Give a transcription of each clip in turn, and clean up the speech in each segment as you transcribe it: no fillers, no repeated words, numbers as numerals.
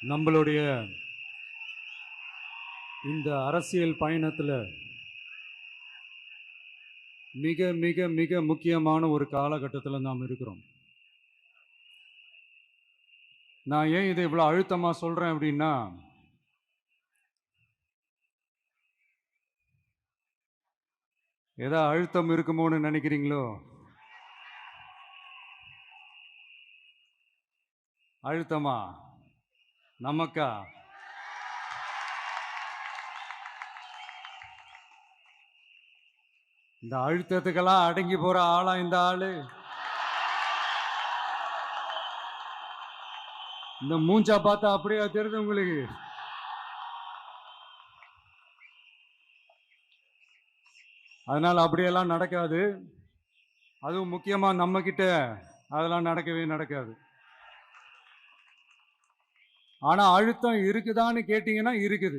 நம்மளுடைய இந்த அரசியல் பயணத்தில் மிக மிக மிக முக்கியமான ஒரு காலகட்டத்தில் நாம் இருக்கிறோம். நான் ஏன் இதை இவ்வளோ அழுத்தமாக சொல்கிறேன் அப்படின்னா, ஏதோ அழுத்தம் இருக்குமோன்னு நினைக்கிறீங்களோ? அழுத்தமா நமக்கா? இந்த அழுத்தத்துக்கெல்லாம் அடங்கி போற ஆளா இந்த ஆளு? இந்த மூஞ்சா பார்த்தா அப்படியே தெரியுது உங்களுக்கு? அதனால அப்படியெல்லாம் நடக்காது. அதுவும் முக்கியமா நம்ம கிட்ட அதெல்லாம் நடக்கவே நடக்காது. ஆனா அழுத்தம் இருக்குதான்னு கேட்டீங்கன்னா இருக்குது.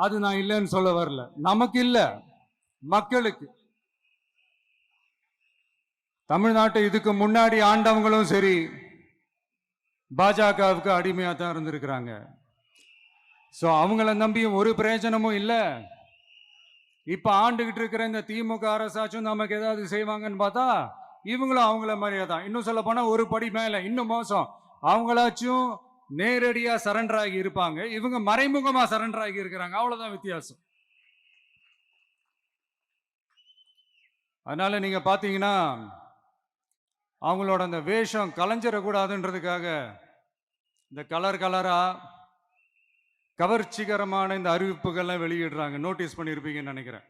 அது நான் இல்லைன்னு சொல்ல வரல. நமக்கு இல்ல, மக்களுக்கு. தமிழ்நாட்டை இதுக்கு முன்னாடி ஆண்டவங்களும் சரி பாஜகவுக்கு அடிமையா தான் இருந்திருக்கிறாங்க. ஸோ அவங்கள நம்பியும் ஒரு பிரயோஜனமும் இல்லை. இப்ப ஆண்டுகிட்டு இருக்கிற இந்த திமுக அரசாச்சும் நமக்கு ஏதாவது செய்வாங்கன்னு பார்த்தா இவங்களும் அவங்கள மாதிரியே தான். இன்னும் சொல்ல போனா ஒரு படி மேல, இன்னும் மோசம். அவங்களாச்சும் நேரடியா சரண்டர் ஆகி இருப்பாங்க, இவங்க மறைமுகமா சரண்டர் ஆகி இருக்கிறாங்க. அவ்வளவுதான் வித்தியாசம். அதனால நீங்க பாத்தீங்கன்னா அவங்களோட அந்த வேஷம் கலைஞ்சிடக்கூடாதுன்றதுக்காக இந்த கலர் கலரா கவர்ச்சிகரமான இந்த அறிவிப்புகள்லாம் வெளியிடுறாங்க. நோட்டீஸ் பண்ணியிருப்பீங்கன்னு நினைக்கிறேன்.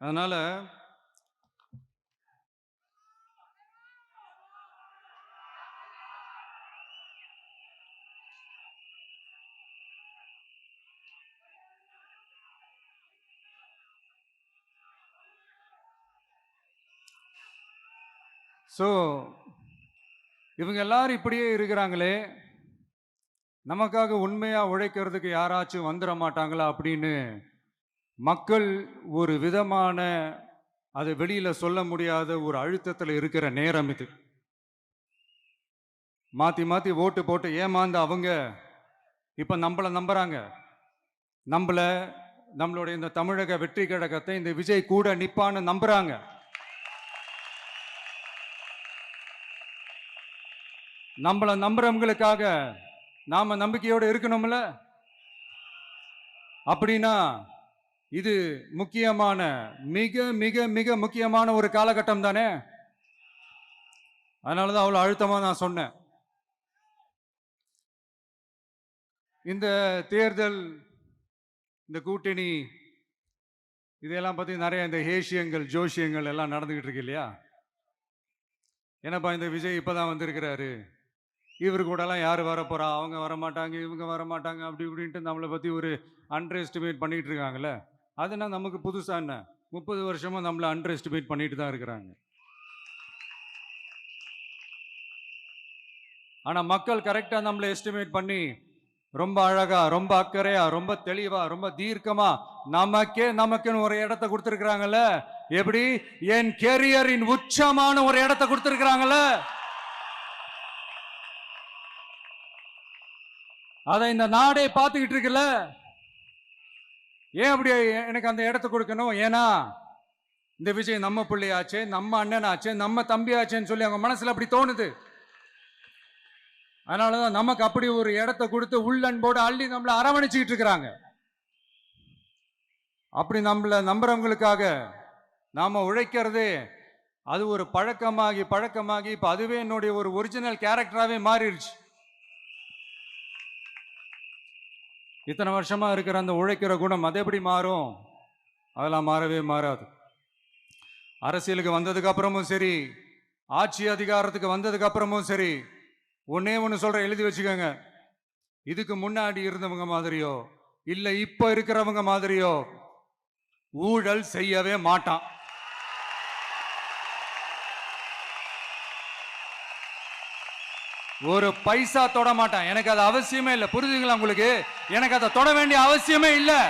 அதனால இவங்க எல்லாரும் இப்படியே இருக்கிறாங்களே, நமக்காக உண்மையா உழைக்கிறதுக்கு யாராச்சும் வந்துட மாட்டாங்களா அப்படின்னு மக்கள் ஒரு விதமான அதை வெளியில சொல்ல முடியாத ஒரு அழுத்தத்தில் இருக்கிற நேரம் இது. மாத்தி மாத்தி ஓட்டு போட்டு ஏமாந்த அவங்க இப்ப நம்மள நம்புறாங்க. நம்மளுடைய இந்த தமிழக வெற்றி கழகத்தை இந்த விஜய் கூட நிப்பான்னு நம்புறாங்க. நம்மள நம்புறவங்களுக்காக நாம நம்பிக்கையோடு இருக்கணும்ல. அப்படின்னா இது முக்கியமான, மிக மிக மிக முக்கியமான ஒரு காலகட்டம் தானே. அதனாலதான் அவ்வளவு அழுத்தமா நான் சொன்னேன். இந்த தேர்தல், இந்த கூட்டணி, இதெல்லாம் பத்தி நிறைய இந்த ஹேஷியங்கள் ஜோஷியங்கள் எல்லாம் நடந்துகிட்டு இருக்கு இல்லையா? என்னப்பா இந்த விஜய் இப்பதான் வந்திருக்கிறாரு, இவரு கூட எல்லாம் யாரு வரப்போறா, அவங்க வரமாட்டாங்க, இவங்க வரமாட்டாங்க, அப்படி இப்படின்ட்டு நம்மளை பத்தி ஒரு அண்டர் எஸ்டிமேட் பண்ணிட்டு இருக்காங்கல்ல. அதுனா நமக்கு புதுசா என்ன? 30 வருஷமா நம்மளை அண்டர் எஸ்டிமேட் பண்ணிட்டு தான் இருக்கிறாங்க. ஆனா மக்கள் கரெக்டா நம்மளை எஸ்டிமேட் பண்ணி ரொம்ப அழகா, ரொம்ப அக்கறையா, ரொம்ப தெளிவா, ரொம்ப தீர்க்கமா நமக்குன்னு ஒரு இடத்தை கொடுத்திருக்கிறாங்கல்ல. எப்படி? என் கேரியரின் உச்சமான ஒரு இடத்தை கொடுத்திருக்கிறாங்கல்ல. அதை இந்த நாடே பார்த்துக்கிட்டு இருக்குல்ல. ஏன் அப்படி எனக்கு அந்த இடத்தை கொடுக்கணும்? ஏன்னா இந்த விஜய் நம்ம பிள்ளையாச்சே, நம்ம அண்ணனாச்சே, நம்ம தம்பியாச்சேன்னு சொல்லி அவங்க மனசுல அப்படி தோணுது. அதனாலதான் நமக்கு அப்படி ஒரு இடத்தை கொடுத்து உள்ளன்போடு அள்ளி நம்மளை அரவணைச்சுக்கிட்டு இருக்கிறாங்க. அப்படி நம்மளை நம்புறவங்களுக்காக நாம உழைக்கிறதே அது ஒரு பழக்கமாகி பழக்கமாகி இப்ப அதுவே என்னுடைய ஒரு ஒரிஜினல் கேரக்டராகவே மாறிடுச்சு. இத்தனை வருஷமா இருக்கிற அந்த உழைக்கிற குணம் அது எப்படி மாறும்? அதெல்லாம் மாறவே மாறாது. அரசியலுக்கு வந்ததுக்கு அப்புறமும் சரி, ஆட்சி அதிகாரத்துக்கு வந்ததுக்கு அப்புறமும் சரி, ஒன்னே ஒன்று சொல்ற, எழுதி வச்சுக்கோங்க. இதுக்கு முன்னாடி இருந்தவங்க மாதிரியோ இல்ல இப்ப இருக்கிறவங்க மாதிரியோ ஊழல் செய்யவே மாட்டான். ஒரு பைசா தொட மாட்டான். எனக்கு அது அவசியமே இல்லை. புரியுதுங்களா உங்களுக்கு? எனக்கு அதை தொட வேண்டிய அவசியமே இல்லை.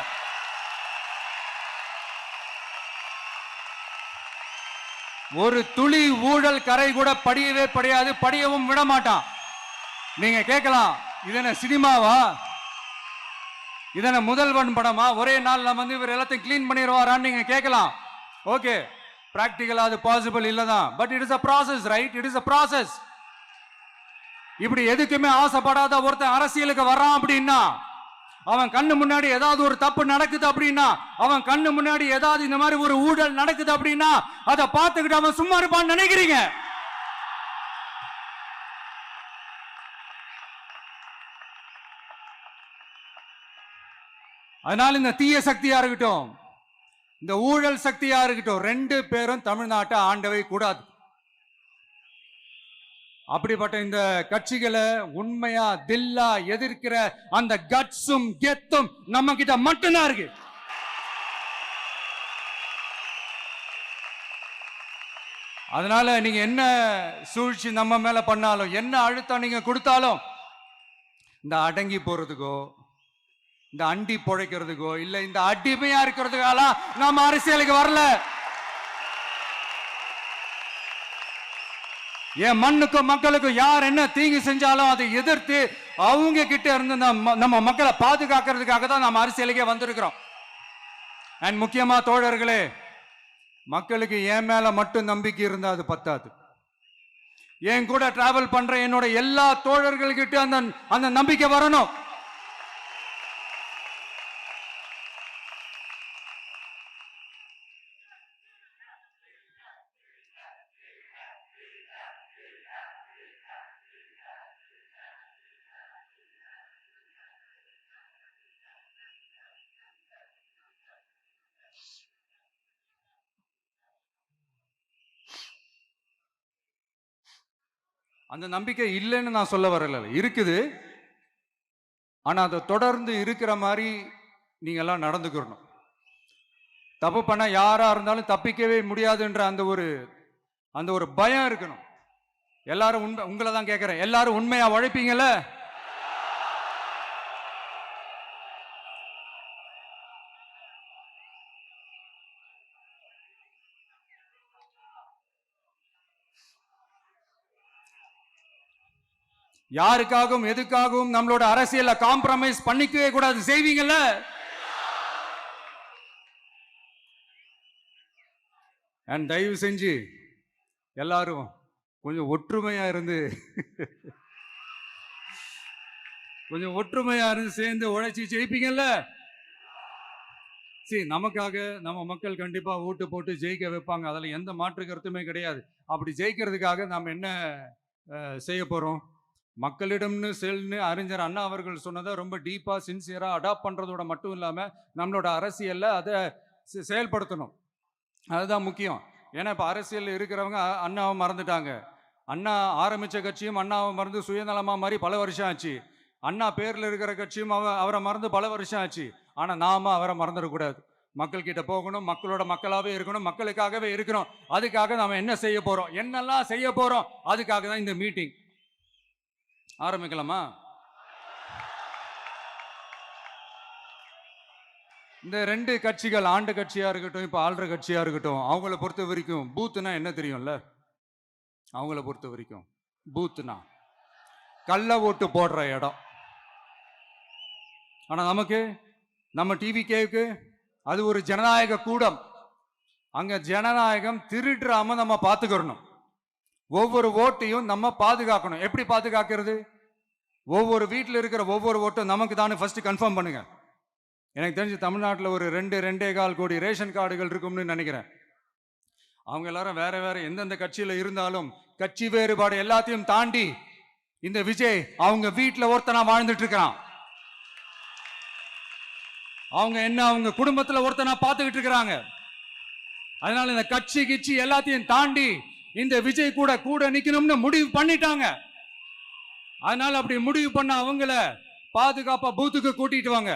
ஒரு துளி ஊழல் கரை கூட படியவே படியாது, படியவும் விட மாட்டான். நீங்க கேட்கலாம், இது என்ன சினிமாவா, இதன முதல்வன் படமா, ஒரே நாள் நம்ம வந்து இவர் எல்லாத்தையும் கிளீன் பண்ணிடுவாரான்னு நீங்க கேட்கலாம். ஓகே, பிராக்டிகலா அது பாசிபிள் இல்லதான், but it is a process, right? It is a process. இப்படி எதுக்குமே ஆசைப்படாத ஒருத்தன் அரசியலுக்கு வர்றான் அப்படின்னா, அவன் கண்ணு முன்னாடி ஏதாவது ஒரு தப்பு நடக்குது அப்படின்னா, அவன் கண்ணு முன்னாடி ஏதாவது இந்த மாதிரி ஒரு ஊழல் நடக்குது அப்படின்னா, அதை பார்த்துக்கிட்டு அவன் சும்மா இருப்பான்னு நினைக்கிறீங்க? அதனால இந்த தீய சக்தியா இருக்கட்டும், இந்த ஊழல் சக்தியா இருக்கட்டும், ரெண்டு பேரும் தமிழ்நாட்டை ஆண்டவை கூடாது. அப்படிப்பட்ட இந்த கட்சிகளை உண்மையா தில்லா எதிர்க்கிற அந்த கட்ஸும் கெத்தும் நம்ம கிட்ட மட்டும்தான் இருக்கு. அதனால நீங்க என்ன சூழ்ச்சி நம்ம மேல பண்ணாலும், என்ன அழுத்தம் நீங்க கொடுத்தாலும், இந்த அடங்கி போறதுக்கோ, இந்த அண்டி பொழைக்கிறதுக்கோ, இல்ல இந்த அடிமையா இருக்கிறதுக்கால நம்ம அரசியலுக்கு வரல. என் மண்ணுக்கும் மக்களுக்கும் யார் என்ன தீங்கு செஞ்சாலும் அதை எதிர்த்து அவங்க கிட்ட இருந்து நம்ம மக்களை பாதுகாக்கிறதுக்காக தான் நம்ம அரசியலுக்கே வந்திருக்கிறோம். அண்ட் முக்கியமா தோழர்களே, மக்களுக்கு என் மேல மட்டும் நம்பிக்கை இருந்தா அது பத்தாது. என் கூட டிராவல் பண்ற என்னோட எல்லா தோழர்கள்கிட்ட அந்த நம்பிக்கை வரணும். அந்த நம்பிக்கை இல்லைன்னு நான் சொல்ல வரல, இருக்குது. ஆனா அதை தொடர்ந்து இருக்கிற மாதிரி நீங்க எல்லாம் நடந்துக்கணும். தப்பு பண்ண யாரா இருந்தாலும் தப்பிக்கவே முடியாதுன்ற அந்த ஒரு பயம் இருக்கணும். எல்லாரும் உங்களை தான் கேட்கிறேன், எல்லாரும் உண்மையா உழைப்பீங்கல்ல? யாருக்காகவும் எதுக்காகவும் நம்மளோட அரசியல காம்ப்ரமைஸ் பண்ணிக்கவே கூடாது, செய்வீங்கல்ல? அண்ட் தயவு செஞ்சு எல்லாரும் கொஞ்சம் ஒற்றுமையா இருந்து கொஞ்சம் ஒற்றுமையா இருந்து சேர்ந்து உழைச்சி ஜெயிப்பீங்கல்ல? சரி, நமக்காக நம்ம மக்கள் கண்டிப்பா ஓட்டு போட்டு ஜெயிக்க வைப்பாங்க, அதில் எந்த மாற்று கருத்துமே கிடையாது. அப்படி ஜெயிக்கிறதுக்காக நாம் என்ன செய்ய போறோம்? மக்களிடம்னு செல்னு அறிஞர் அண்ணா அவர்கள் சொன்னதை ரொம்ப டீப்பா சின்சியரா அடாப்ட் பண்றதோட மட்டும் இல்லாம நம்மளோட அரசியல்ல அதை செயல்படுத்தணும். அதுதான் முக்கியம். ஏன்னா இப்ப அரசியல் இருக்கிறவங்க அண்ணாவை மறந்துட்டாங்க. அண்ணா ஆரம்பிச்ச கட்சியும் அண்ணாவை மறந்து சுயநலமா மாதிரி பல வருஷம் ஆச்சு. அண்ணா பேர்ல இருக்கிற கட்சியும் அவரை மறந்து பல வருஷம் ஆச்சு. ஆனா நாம அவரை மறந்துடக்கூடாது. மக்கள் கிட்ட போகணும், மக்களோட மக்களாவே இருக்கணும், மக்களுக்காகவே இருக்கணும். அதுக்காக நாம என்ன செய்ய போறோம், என்னெல்லாம் செய்ய போறோம், அதுக்காக தான் இந்த மீட்டிங். ஆரம்பிக்கலாமா? இந்த ரெண்டு கட்சிகள், ஆண்டு கட்சியா இருக்கட்டும், இப்ப ஆள்ற கட்சியா இருக்கட்டும், அவங்கள பொறுத்த வரைக்கும் பூத்துனா என்ன தெரியும்ல? அவங்கள பொறுத்த வரைக்கும் பூத்துனா கள்ள ஓட்டு போடுற இடம். ஆனா நமக்கு, நம்ம டிவிகேவுக்கு அது ஒரு ஜனநாயக கூடம். அங்க ஜனநாயகம் திருடுறாம நம்ம பாத்துக்கணும். ஒவ்வொரு ஓட்டையும் நம்ம பாதுகாக்கணும். எப்படி பாதுகாக்கிறது? ஒவ்வொரு வீட்டில் இருக்கிற ஒவ்வொரு ஓட்டும் நமக்கு தானே ஃபர்ஸ்ட் கன்ஃபார்ம் பண்ணுங்க. எனக்கு தெரிஞ்சு தமிழ்நாட்டில் ஒரு 2.25 கோடி ரேஷன் கார்டுகள் இருக்கும்னு நினைக்கிறேன். அவங்க எல்லாரும் வேற வேற எந்தெந்த கட்சியில இருந்தாலும் கட்சி வேறுபாடு எல்லாத்தையும் தாண்டி இந்த விஜய் அவங்க வீட்டில் ஒருத்தனா வாழ்ந்துட்டு இருக்கிறான். அவங்க குடும்பத்தில் ஒருத்தனா பார்த்துக்கிட்டு இருக்கிறாங்க. அதனால இந்த கட்சி கிச்சி எல்லாத்தையும் தாண்டி இந்த விஜய் கூட நிக்கணும்னு முடிவு பண்ணிட்டாங்க. அதனால அப்படி முடிவு பண்ண அவங்கள பாதுகாப்பா பூத்துக்கு கூட்டிட்டு வாங்க.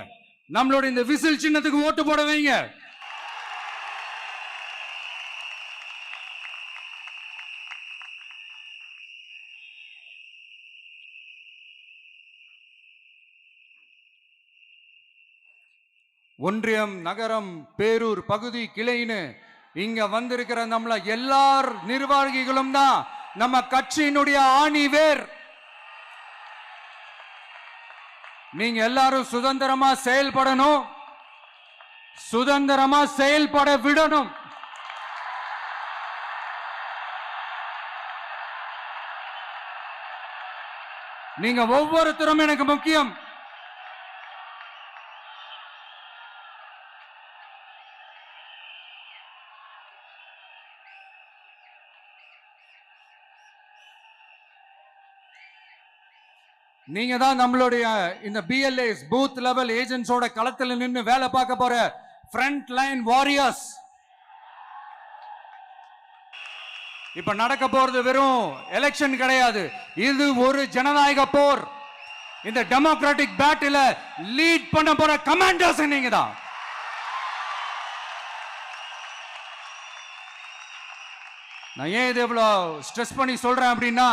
நம்மளோட இந்த விசில் சின்னத்துக்கு ஓட்டு போட வைங்க. ஒன்றியம், நகரம், பேரூர், பகுதி, கிளைன்னு இங்க வந்திருக்கிற நம்மள எல்லார் நிர்வாகிகளும் தான் நம்ம கட்சியினுடைய ஆணி வேர். நீங்க எல்லாரும் சுதந்திரமா செயல்படணும், சுதந்திரமா செயல்பட விடணும். நீங்க ஒவ்வொருத்தரும் எனக்கு முக்கியம். நீங்க தான் நம்மளுடைய இந்த பிஎல்ஏஸ் பூத் லெவல் ஏஜென்ட்ஸோட களத்தில் நின்று வேலை பார்க்க போற ஃப்ரண்ட் லைன் வாரியர்ஸ். இப்ப நடக்க போறது வெறும் எலெக்ஷன் கிடையாது, இது ஒரு ஜனநாயக போர். இந்த டெமோக்ராட்டிக் பேட்டில லீட் பண்ண போற கமாண்டர்ஸ் நீங்க தான். நான் ஏன் இது இவ்வளவு ஸ்ட்ரெஸ் பண்ணி சொல்றேன் அப்படின்னா,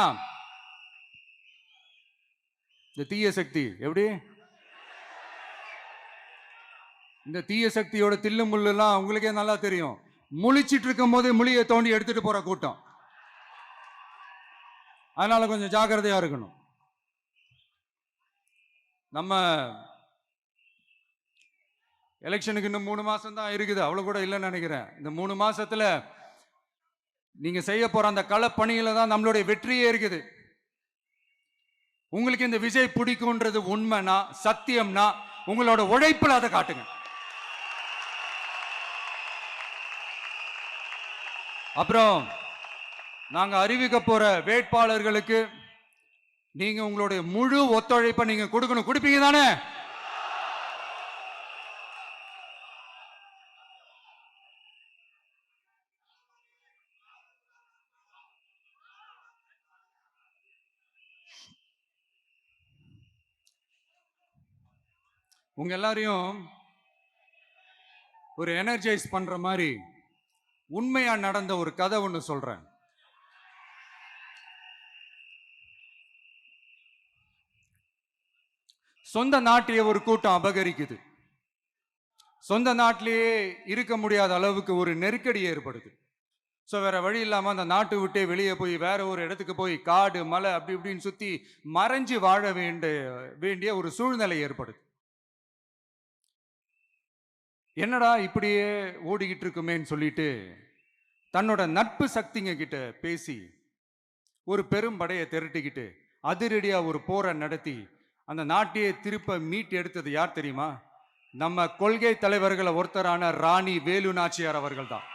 இந்த தீய சக்தி எப்படி இந்த தீய சக்தியோட தில்லு முள்ளு எல்லாம் உங்களுக்கே நல்லா தெரியும். முழிச்சிட்டு இருக்கும் போது முழியை தோண்டி எடுத்துட்டு போற கூட்டம். அதனால கொஞ்சம் ஜாக்கிரதையா இருக்கணும். நம்ம எலெக்ஷனுக்கு இன்னும் 3 மாசம் தான் இருக்குது, அவ்வளவு கூட இல்லைன்னு நினைக்கிறேன். இந்த 3 மாசத்துல நீங்க செய்ய போற அந்த களப்பணியில தான் நம்மளுடைய வெற்றியே இருக்குது. உங்களுக்கு இந்த விஜய் பிடிக்கும்ன்றது உண்மைனா, சத்தியம்னா, உங்களோட உழைப்புல அதை காட்டுங்க. அப்புறம் நாங்க அறிவிக்க போற வேட்பாளர்களுக்கு நீங்க உங்களுடைய முழு ஒத்துழைப்பை நீங்க கொடுக்கணும். கொடுப்பீங்க தானே? உங்க எல்லாரையும் ஒரு எனர்ஜைஸ் பண்ற மாதிரி உண்மையா நடந்த ஒரு கதை ஒன்று சொல்றேன். சொந்த நாட்டையே ஒரு கூட்டம் அபகரிக்குது. சொந்த நாட்டிலேயே இருக்க முடியாத அளவுக்கு ஒரு நெருக்கடி ஏற்படுது. ஸோ வேற வழி இல்லாம அந்த நாட்டை விட்டே வெளியே போய் வேற ஒரு இடத்துக்கு போய் காடு மலை அப்படி இப்படின்னு சுத்தி மறைஞ்சு வாழ வேண்டிய ஒரு சூழ்நிலை ஏற்படுது. என்னடா இப்படியே ஓடிக்கிட்டு இருக்குமேன்னு சொல்லிட்டு தன்னோட நட்பு சக்திங்க கிட்ட பேசி ஒரு பெரும் படையை திரட்டிக்கிட்டு அதிரடியா ஒரு போரை நடத்தி அந்த நாட்டையே திருப்ப மீட்டு எடுத்தது யார் தெரியுமா? நம்ம கொள்கை தலைவர்களை ஒருத்தரான ராணி வேலு நாச்சியார் அவர்கள் தான்.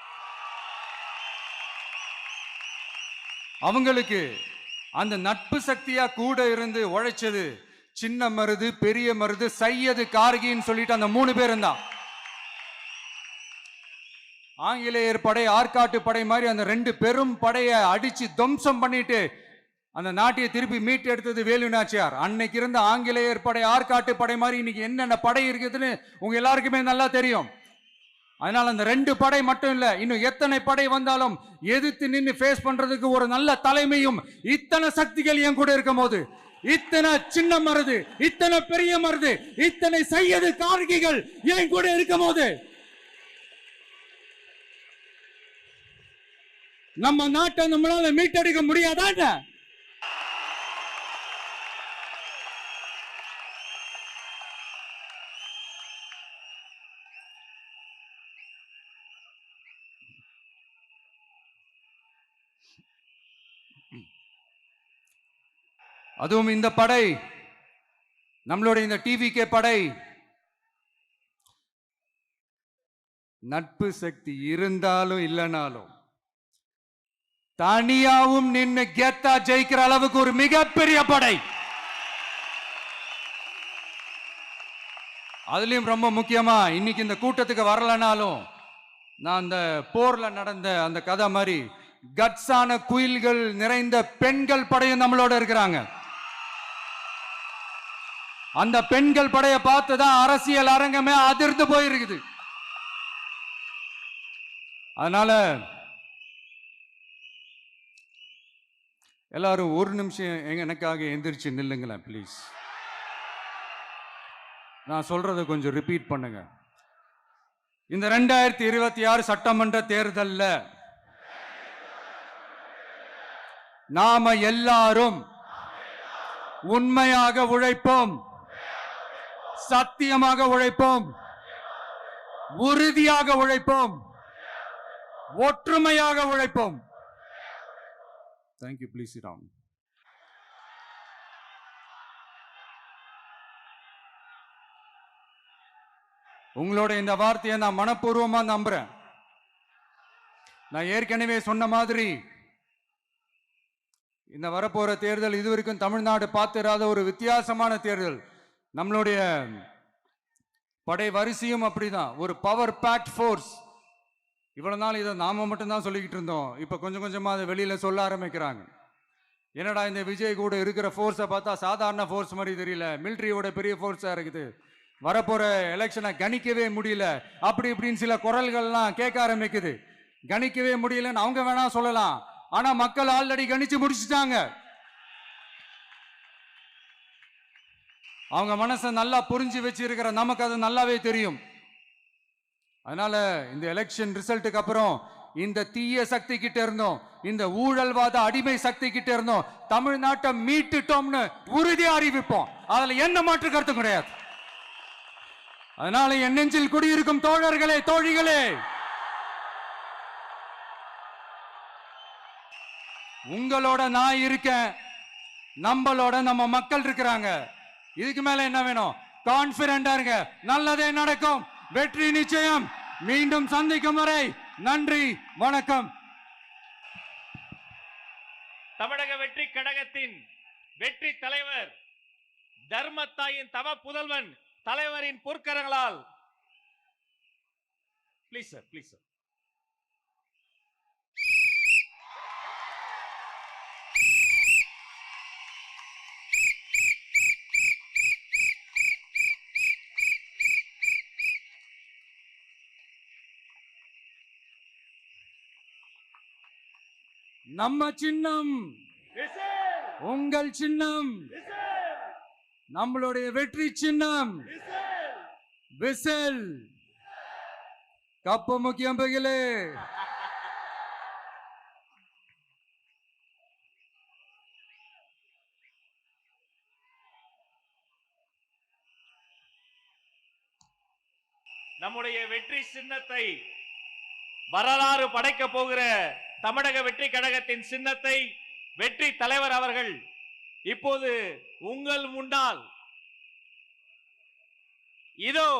அவங்களுக்கு அந்த நட்பு சக்தியா கூட இருந்து உழைச்சது சின்ன மருது, பெரிய மருது, சையது, கார்கின்னு சொல்லிட்டு அந்த 3 பேரும் தான். ஆங்கிலேயர் படை, ஆற்காட்டு படை மாதிரி அந்த 2 பெரும் படையை அடிச்சு துவம்சம் பண்ணிட்டு அந்த நாட்டையை திருப்பி மீட்டு எடுத்தது வேலு நாச்சியார். அன்னைக்கு இருந்த ஆங்கிலேயர் படை, ஆற்காட்டு படை மாதிரி இன்னைக்கு என்னென்ன படை இருக்குதுன்னு உங்க எல்லாருக்குமே நல்லா தெரியும். அதனால அந்த 2 படை மட்டும் இல்ல, இன்னும் எத்தனை படை வந்தாலும் எதிர்த்து நின்று ஃபேஸ் பண்றதுக்கு ஒரு நல்ல தலைமையும் இத்தனை சக்திகள் என் கூட இருக்கும் போது, இத்தனை சின்ன மருது, இத்தனை பெரிய மருது, இத்தனை சையது, கார்கிகள் என் கூட இருக்கும் போது நம்ம நாட்டை நம்மளால மீட்டெடுக்க முடியாதாங்க? அதுவும் இந்த படை, நம்மளுடைய இந்த டிவிகே படை, நட்பு சக்தி இருந்தாலும் இல்லைனாலும் தனியாவும் நின்று கெத்தா ஜெயிக்கிற அளவுக்கு ஒரு மிகப்பெரிய படை. அதுலயும் ரொம்ப முக்கியமா இன்னைக்கு இந்த கூட்டத்துக்கு வரலனாலும் நான் அந்த போர்ல நடந்த அந்த கதை மாதிரி கட்ஸான குயில்கள் நிறைந்த பெண்கள் படையும் நம்மளோட இருக்கிறாங்க. அந்த பெண்கள் படையை பார்த்துதான் அரசியல் அரங்கமே அதிர்ந்து போயிருக்குது. அதனால எல்லாரும் ஒரு நிமிஷம் எனக்காக எந்திரிச்சு நில்லுங்களேன் ப்ளீஸ். நான் சொல்றதை கொஞ்சம் ரிப்பீட் பண்ணுங்க. இந்த 2026 சட்டமன்ற தேர்தல்ல நாம எல்லாரும் உண்மையாக உழைப்போம், சத்தியமாக உழைப்போம், உறுதியாக உழைப்போம், ஒற்றுமையாக உழைப்போம். தேங்க்யூ. Please sit down. உங்களோட இந்த வார்த்தையை நான் மனப்பூர்வமா நம்புறேன். நான் ஏற்கனவே சொன்ன மாதிரி இந்த வரப்போற தேர்தல் இதுவரைக்கும் தமிழ்நாடு பார்த்திராத ஒரு வித்தியாசமான தேர்தல். நம்மளுடைய படை வரிசையும் அப்படிதான், ஒரு பவர் பேக்ட் ஃபோர்ஸ். இவ்வளவு நாள் இதை நாம மட்டும்தான் சொல்லிக்கிட்டு இருந்தோம். இப்ப கொஞ்சம் கொஞ்சமா அதை வெளியில சொல்ல ஆரம்பிக்கிறாங்க. என்னடா இந்த விஜய் கூட இருக்கிற ஃபோர்ஸை பார்த்தா சாதாரண ஃபோர்ஸ் மாதிரி தெரியல, மிலிட்ரியோட பெரிய ஃபோர்ஸா இருக்குது, வரப்போற எலெக்ஷனை கணிக்கவே முடியல, அப்படி இப்படின்னு சில குரல்கள்லாம் கேட்க ஆரம்பிக்குது. கணிக்கவே முடியலன்னு அவங்க வேணா சொல்லலாம், ஆனா மக்கள் ஆல்ரெடி கணிச்சு முடிச்சுட்டாங்க. அவங்க மனசை நல்லா புரிஞ்சு வச்சிருக்கிற நமக்கு அது நல்லாவே தெரியும். அதனால இந்த எலெக்ஷன் ரிசல்ட்டுக்கு அப்புறம் இந்த தீய சக்தி கிட்ட இருந்தோம், இந்த ஊழல்வாத அடிமை சக்தி கிட்ட இருந்தோம் தமிழ்நாட்டை மீட்டுட்டோம்னு உறுதியா அறிவிப்போம். அதுல என்ன மாற்று கருத்து கிடையாது. அதனால என் நெஞ்சில் குடியிருக்கும் தோழர்களே, தோழிகளே, உங்களோட நான் இருக்கேன், நம்மளோட நம்ம மக்கள் இருக்கிறாங்க. இதுக்கு மேல என்ன வேணும்? கான்பிடண்டா இருங்க, நல்லதே நடக்கும், வெற்றி நிச்சயம். மீண்டும் சந்திக்கும் வரை நன்றி, வணக்கம். தமிழக வெற்றி கழகத்தின் வெற்றி தலைவர், தர்மத்தாயின் தவ புதல்வன் தலைவரின் பொற்கரங்களால் ப்ளீஸ் சார், ப்ளீஸ் சார். நம்ம சின்னம் உங்கள் சின்னம், நம்மளுடைய வெற்றி சின்னம் விசில். கப்பு முக்கியம் பகிலே. நம்முடைய வெற்றி சின்னத்தை வரலாறு படைக்க போகிற தமிழக வெற்றி கழகத்தின் சின்னத்தை வெற்றி தலைவர் அவர்கள் இப்போது உங்கள் முன்னால் இதோ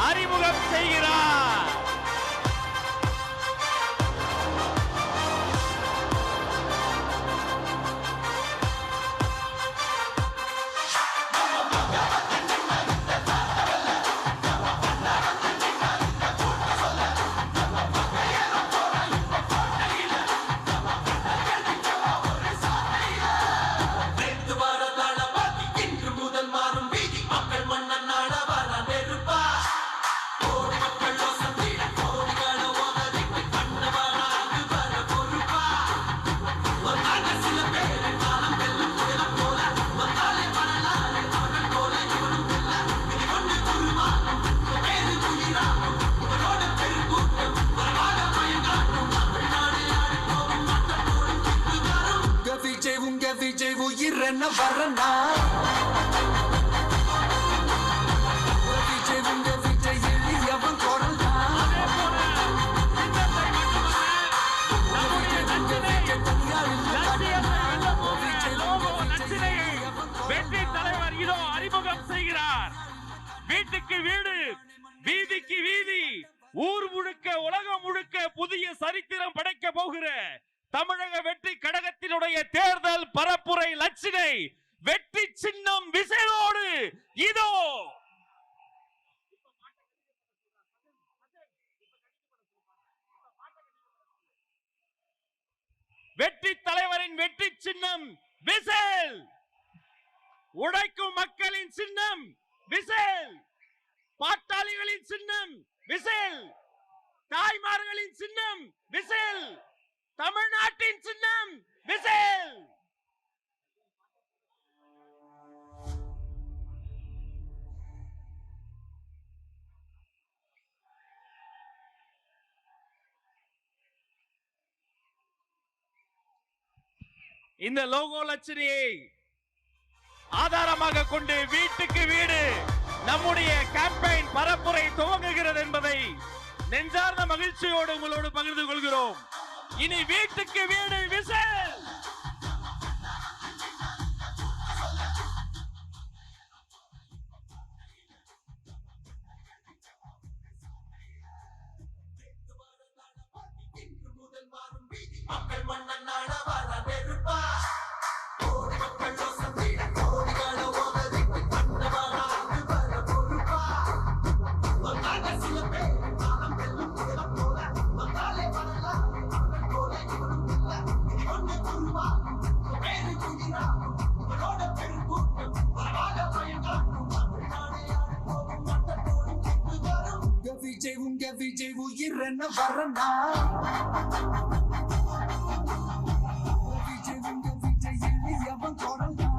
அறிமுகம் செய்கிறார். விஜய் உயிரென்ன வரனா, விஜய் உங்க விஜய் எளியவன் குரல் தான். வெற்றி தலைவர் இதோ அறிமுகம் செய்கிறார். வீட்டுக்கு வீடு, வீதிக்கு வீதி, ஊர் முழுக்க உலகம் முழுக்க புதிய சரித்திரம் படைக்க போகிற தமிழக வெற்றி கழகத்தினுடைய தேர்தல் பரப்புரை லட்சினை வெற்றி சின்னம் விசையோடு இதோ வெற்றி தலைவரின் வெற்றி சின்னம் விசில். உழைக்கும் மக்களின் சின்னம் விசில், பாட்டாளிகளின் சின்னம் விசில், தாய்மார்களின் சின்னம் விசில், தமிழ்நாட்டின் சின்னம் விசில். இந்த லோகோ லட்சணியை ஆதாரமாக கொண்டு வீட்டுக்கு வீடு நம்முடைய கேம்பெயின் பரப்புரை துவங்குகிறது என்பதை நெஞ்சார்ந்த மகிழ்ச்சியோடு உங்களோடு பகிர்ந்து கொள்கிறோம். இனி வீட்டுக்கு வீடு விசில். உங்க விஜய் உயிர் என்ன வரனா விஜய் உங்க விஜய் எளியவன் குரல்னா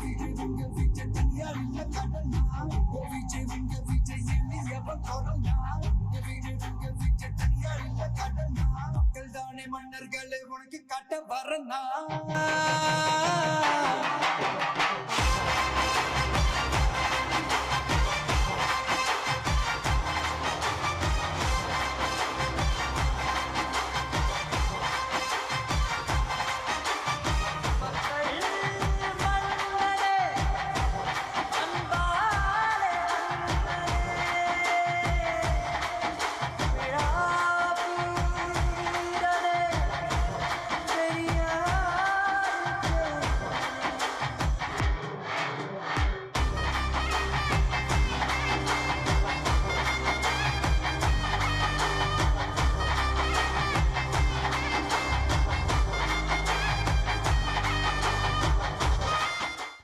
விஜய் உங்க விஜய் தனியார் இல்ல கடனா விஜய் உங்க விஜய் எளியவன் குரல்னா விஜய் உங்க விஜய் தனியார் இல்ல கடனா மக்கள் தானே மன்னர்களே உனக்கு காட்ட வரனா